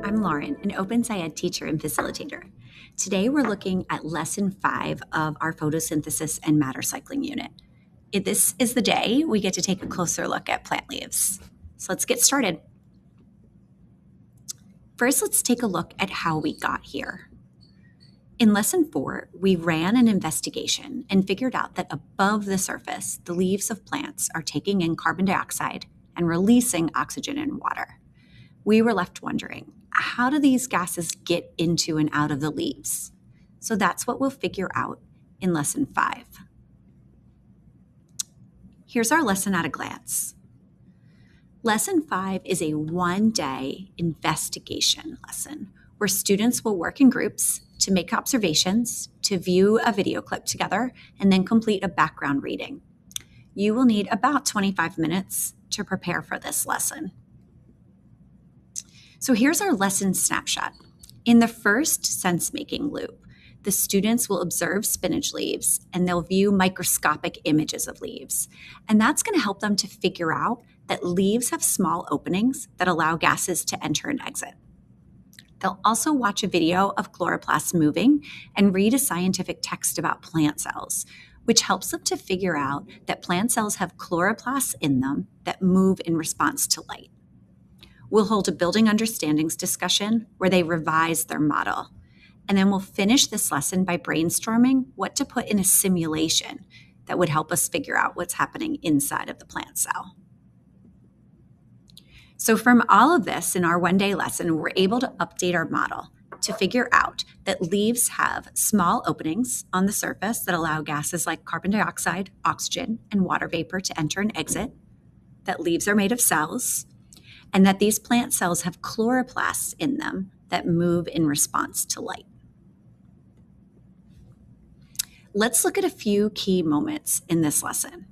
I'm Lauren, an OpenSciEd teacher and facilitator. Today we're looking at Lesson 5 of our photosynthesis and matter cycling unit. This is the day we get to take a closer look at plant leaves. So let's get started. First, let's take a look at how we got here. In Lesson 4, we ran an investigation and figured out that above the surface, the leaves of plants are taking in carbon dioxide and releasing oxygen and water. We were left wondering, how do these gases get into and out of the leaves? So that's what we'll figure out in Lesson 5. Here's our lesson at a glance. Lesson 5 is a one-day investigation lesson where students will work in groups to make observations, to view a video clip together, and then complete a background reading. You will need about 25 minutes to prepare for this lesson. So here's our lesson snapshot. In the first sense-making loop, the students will observe spinach leaves and they'll view microscopic images of leaves. And that's going to help them to figure out that leaves have small openings that allow gases to enter and exit. They'll also watch a video of chloroplasts moving and read a scientific text about plant cells, which helps them to figure out that plant cells have chloroplasts in them that move in response to light. We'll hold a building understandings discussion where they revise their model. And then we'll finish this lesson by brainstorming what to put in a simulation that would help us figure out what's happening inside of the plant cell. So from all of this in our one-day lesson, we're able to update our model to figure out that leaves have small openings on the surface that allow gases like carbon dioxide, oxygen, and water vapor to enter and exit, that leaves are made of cells, and that these plant cells have chloroplasts in them that move in response to light. Let's look at a few key moments in this lesson.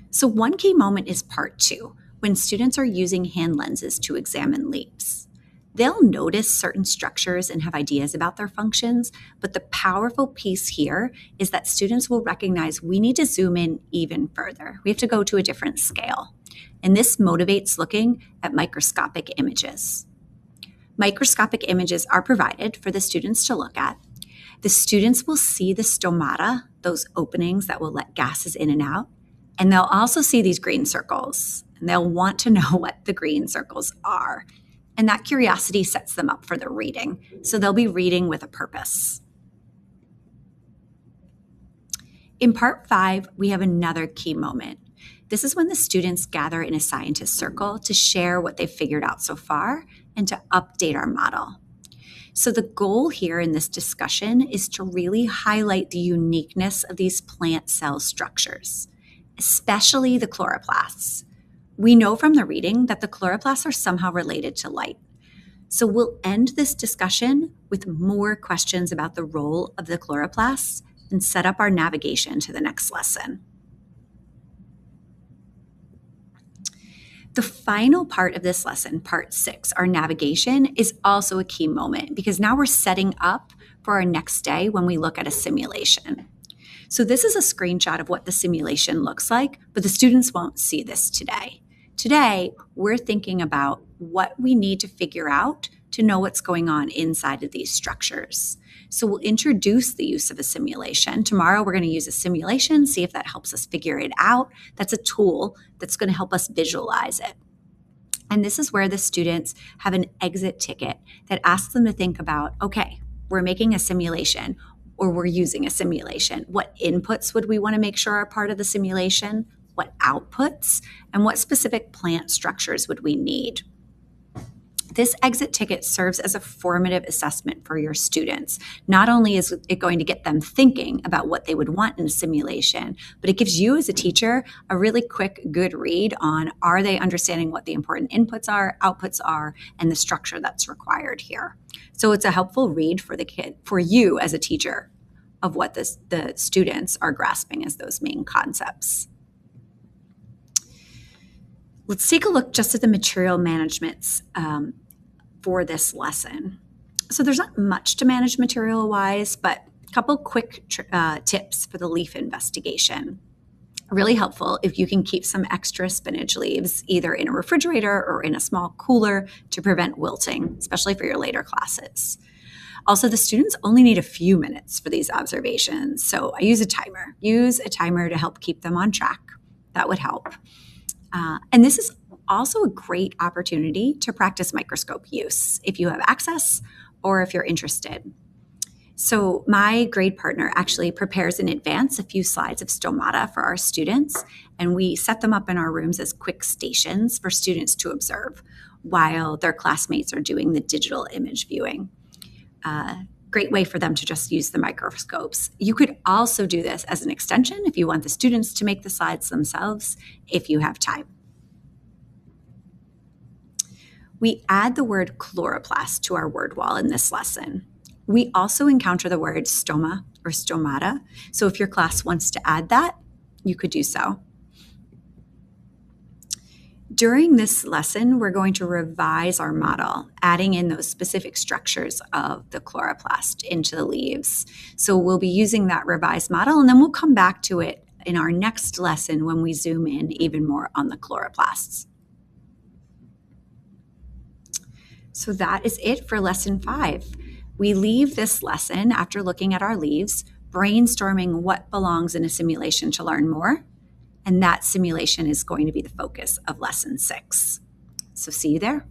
So one key moment is part 2, when students are using hand lenses to examine leaves. They'll notice certain structures and have ideas about their functions, but the powerful piece here is that students will recognize we need to zoom in even further. We have to go to a different scale. And this motivates looking at microscopic images. Microscopic images are provided for the students to look at. The students will see the stomata, those openings that will let gases in and out, and they'll also see these green circles, and they'll want to know what the green circles are. And that curiosity sets them up for the reading, so they'll be reading with a purpose. In part 5, we have another key moment. This is when the students gather in a scientist circle to share what they've figured out so far and to update our model. So the goal here in this discussion is to really highlight the uniqueness of these plant cell structures, especially the chloroplasts. We know from the reading that the chloroplasts are somehow related to light. So we'll end this discussion with more questions about the role of the chloroplasts and set up our navigation to the next lesson. The final part of this lesson, part 6, our navigation, is also a key moment because now we're setting up for our next day when we look at a simulation. So this is a screenshot of what the simulation looks like, but the students won't see this today. Today, we're thinking about what we need to figure out to know what's going on inside of these structures. So we'll introduce the use of a simulation. Tomorrow, we're going to use a simulation, see if that helps us figure it out. That's a tool that's going to help us visualize it. And this is where the students have an exit ticket that asks them to think about, okay, we're making a simulation or we're using a simulation. What inputs would we want to make sure are part of the simulation? What outputs? And what specific plant structures would we need? This exit ticket serves as a formative assessment for your students. Not only is it going to get them thinking about what they would want in a simulation, but it gives you as a teacher a really quick, good read on, are they understanding what the important inputs are, outputs are, and the structure that's required here. So it's a helpful read for the kid, for you as a teacher, of what the students are grasping as those main concepts. Let's take a look just at the material managements for this lesson. So there's not much to manage material-wise, but a couple quick tips for the leaf investigation. Really helpful if you can keep some extra spinach leaves either in a refrigerator or in a small cooler to prevent wilting, especially for your later classes. Also, the students only need a few minutes for these observations, so I use a timer. Use a timer to help keep them on track. That would help. And this is also a great opportunity to practice microscope use if you have access or if you're interested. So my grade partner actually prepares in advance a few slides of stomata for our students, and we set them up in our rooms as quick stations for students to observe while their classmates are doing the digital image viewing. Great way for them to just use the microscopes. You could also do this as an extension if you want the students to make the slides themselves, if you have time. We add the word chloroplast to our word wall in this lesson. We also encounter the word stoma or stomata, so if your class wants to add that, you could do so. During this lesson, we're going to revise our model, adding in those specific structures of the chloroplast into the leaves. So we'll be using that revised model, and then we'll come back to it in our next lesson when we zoom in even more on the chloroplasts. So that is it for lesson 5. We leave this lesson after looking at our leaves, brainstorming what belongs in a simulation to learn more. And that simulation is going to be the focus of lesson 6. So see you there.